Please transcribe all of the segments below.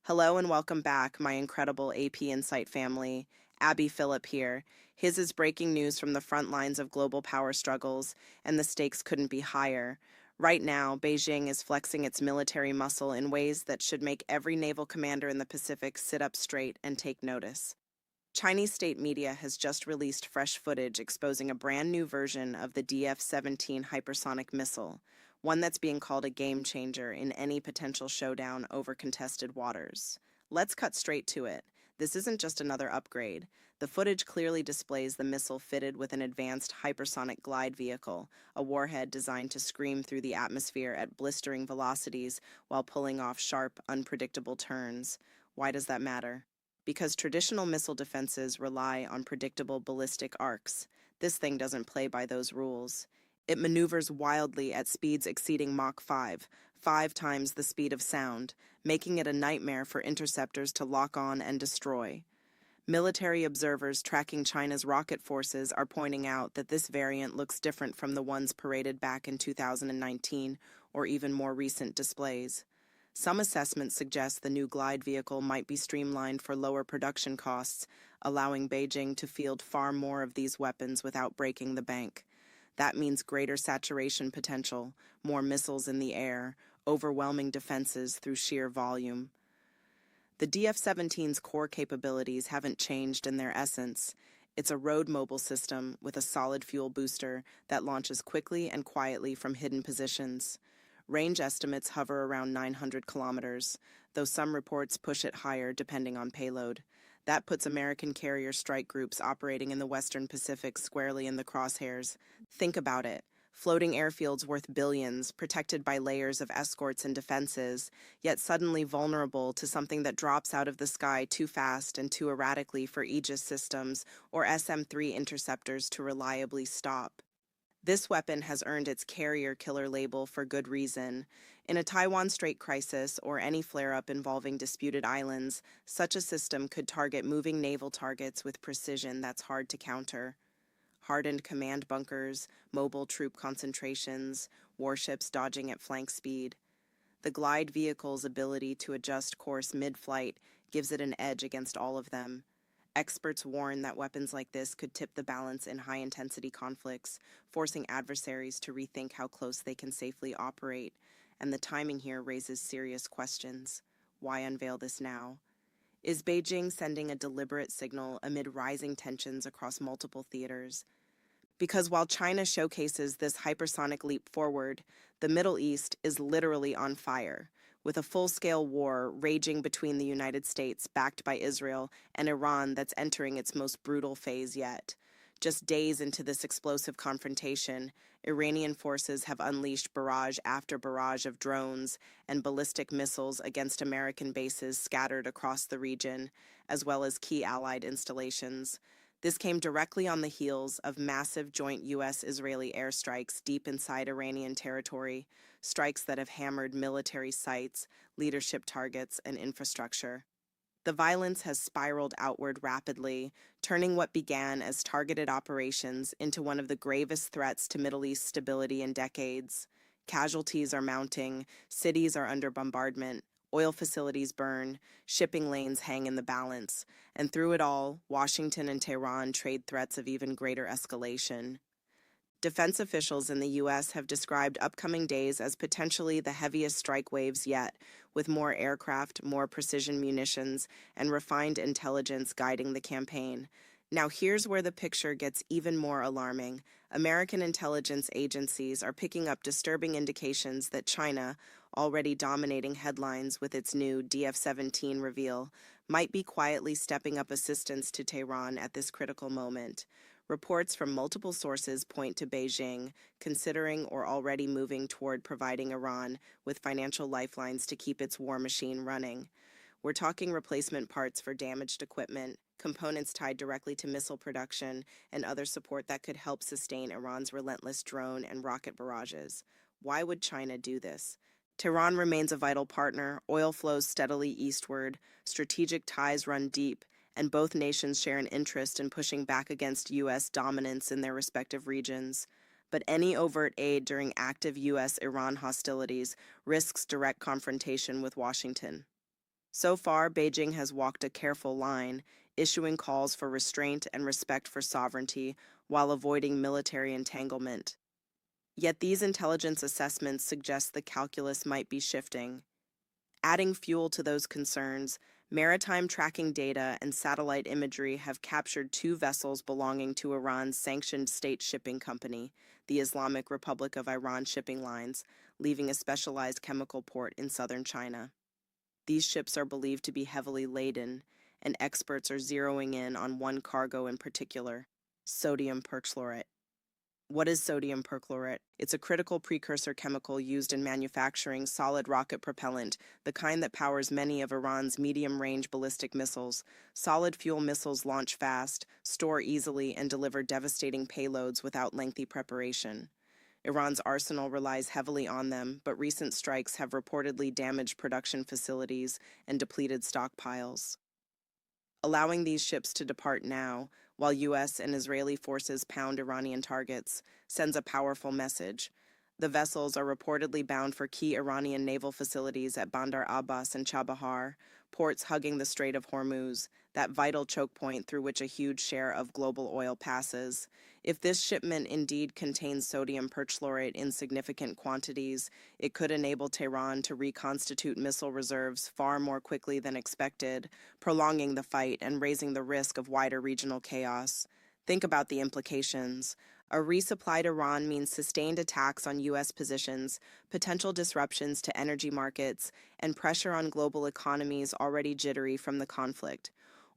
Hello and welcome back, my incredible AP Insight family. Abby Phillip here. His is breaking news from the front lines of global power struggles, and the stakes couldn't be higher. Right now, Beijing is flexing its military muscle in ways that should make every naval commander in the Pacific sit up straight and take notice. Chinese state media has just released fresh footage exposing a brand new version of the DF-17 hypersonic missile, one that's being called a game changer in any potential showdown over contested waters. Let's cut straight to it. This isn't just another upgrade. The footage clearly displays the missile fitted with an advanced hypersonic glide vehicle, a warhead designed to scream through the atmosphere at blistering velocities while pulling off sharp, unpredictable turns. Why does that matter? Because traditional missile defenses rely on predictable ballistic arcs. This thing doesn't play by those rules. It maneuvers wildly at speeds exceeding Mach 5, 5 times the speed of sound, making it a nightmare for interceptors to lock on and destroy. Military observers tracking China's rocket forces are pointing out that this variant looks different from the ones paraded back in 2019 or even more recent displays. Some assessments suggest the new glide vehicle might be streamlined for lower production costs, allowing Beijing to field far more of these weapons without breaking the bank. That means greater saturation potential, more missiles in the air, overwhelming defenses through sheer volume. The DF-17's core capabilities haven't changed in their essence. It's a road-mobile system with a solid fuel booster that launches quickly and quietly from hidden positions. Range estimates hover around 900 kilometers, though some reports push it higher depending on payload. That puts American carrier strike groups operating in the Western Pacific squarely in the crosshairs. Think about it. Floating airfields worth billions, protected by layers of escorts and defenses, yet suddenly vulnerable to something that drops out of the sky too fast and too erratically for Aegis systems or SM-3 interceptors to reliably stop. This weapon has earned its carrier killer label for good reason. In a Taiwan Strait crisis or any flare-up involving disputed islands, such a system could target moving naval targets with precision that's hard to counter. Hardened command bunkers, mobile troop concentrations, warships dodging at flank speed. The glide vehicle's ability to adjust course mid-flight gives it an edge against all of them. Experts warn that weapons like this could tip the balance in high-intensity conflicts, forcing adversaries to rethink how close they can safely operate, and the timing here raises serious questions. Why unveil this now? Is Beijing sending a deliberate signal amid rising tensions across multiple theaters? Because while China showcases this hypersonic leap forward, the Middle East is literally on fire, with a full-scale war raging between the United States, backed by Israel, and Iran that's entering its most brutal phase yet. Just days into this explosive confrontation, Iranian forces have unleashed barrage after barrage of drones and ballistic missiles against American bases scattered across the region, as well as key Allied installations. This came directly on the heels of massive joint U.S.-Israeli airstrikes deep inside Iranian territory, strikes that have hammered military sites, leadership targets, and infrastructure. The violence has spiraled outward rapidly, turning what began as targeted operations into one of the gravest threats to Middle East stability in decades. Casualties are mounting, cities are under bombardment, oil facilities burn, shipping lanes hang in the balance, and through it all, Washington and Tehran trade threats of even greater escalation. Defense officials in the U.S. have described upcoming days as potentially the heaviest strike waves yet, with more aircraft, more precision munitions, and refined intelligence guiding the campaign. Now here's where the picture gets even more alarming. American intelligence agencies are picking up disturbing indications that China, already dominating headlines with its new DF-17 reveal, might be quietly stepping up assistance to Tehran at this critical moment. Reports from multiple sources point to Beijing considering or already moving toward providing Iran with financial lifelines to keep its war machine running. We're talking replacement parts for damaged equipment, components tied directly to missile production, and other support that could help sustain Iran's relentless drone and rocket barrages. Why would China do this? Tehran remains a vital partner, oil flows steadily eastward, strategic ties run deep, and both nations share an interest in pushing back against U.S. dominance in their respective regions. But any overt aid during active U.S.-Iran hostilities risks direct confrontation with Washington. So far, Beijing has walked a careful line, issuing calls for restraint and respect for sovereignty while avoiding military entanglement. Yet these intelligence assessments suggest the calculus might be shifting. Adding fuel to those concerns, maritime tracking data and satellite imagery have captured two vessels belonging to Iran's sanctioned state shipping company, the Islamic Republic of Iran Shipping Lines, leaving a specialized chemical port in southern China. These ships are believed to be heavily laden, and experts are zeroing in on one cargo in particular: sodium perchlorate. What is sodium perchlorate? It's a critical precursor chemical used in manufacturing solid rocket propellant, the kind that powers many of Iran's medium-range ballistic missiles. Solid fuel missiles launch fast, store easily, and deliver devastating payloads without lengthy preparation. Iran's arsenal relies heavily on them, but recent strikes have reportedly damaged production facilities and depleted stockpiles. Allowing these ships to depart now, while U.S. and Israeli forces pound Iranian targets, sends a powerful message. The vessels are reportedly bound for key Iranian naval facilities at Bandar Abbas and Chabahar, ports hugging the Strait of Hormuz, that vital choke point through which a huge share of global oil passes. If this shipment indeed contains sodium perchlorate in significant quantities, it could enable Tehran to reconstitute missile reserves far more quickly than expected, prolonging the fight and raising the risk of wider regional chaos. Think about the implications. A resupplied Iran means sustained attacks on U.S. positions, potential disruptions to energy markets, and pressure on global economies already jittery from the conflict.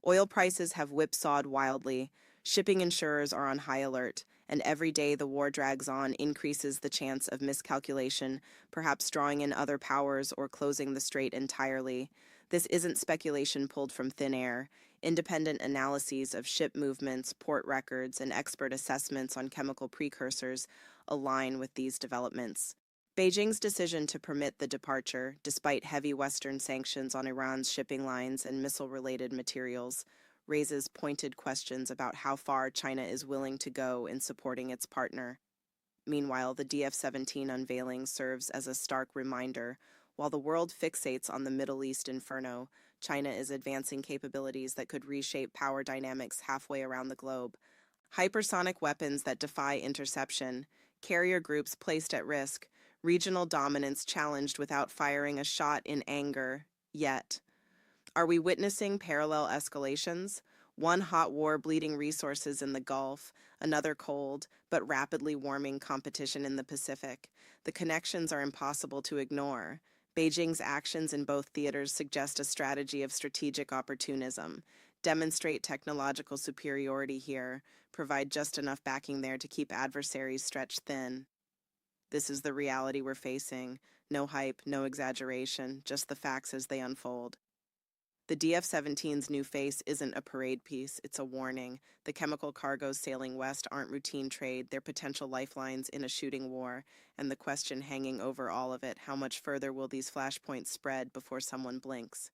Oil prices have whipsawed wildly, shipping insurers are on high alert, and every day the war drags on increases the chance of miscalculation, perhaps drawing in other powers or closing the strait entirely. This isn't speculation pulled from thin air. Independent analyses of ship movements, port records, and expert assessments on chemical precursors align with these developments. Beijing's decision to permit the departure, despite heavy Western sanctions on Iran's shipping lines and missile-related materials, raises pointed questions about how far China is willing to go in supporting its partner. Meanwhile, the DF-17 unveiling serves as a stark reminder. While the world fixates on the Middle East inferno, China is advancing capabilities that could reshape power dynamics halfway around the globe. Hypersonic weapons that defy interception, carrier groups placed at risk, regional dominance challenged without firing a shot in anger, yet. Are we witnessing parallel escalations? One hot war bleeding resources in the Gulf, another cold, but rapidly warming competition in the Pacific. The connections are impossible to ignore. Beijing's actions in both theaters suggest a strategy of strategic opportunism. Demonstrate technological superiority here, provide just enough backing there to keep adversaries stretched thin. This is the reality we're facing. No hype, no exaggeration, just the facts as they unfold. The DF-17's new face isn't a parade piece, it's a warning. The chemical cargoes sailing west aren't routine trade, they're potential lifelines in a shooting war, and the question hanging over all of it: how much further will these flashpoints spread before someone blinks?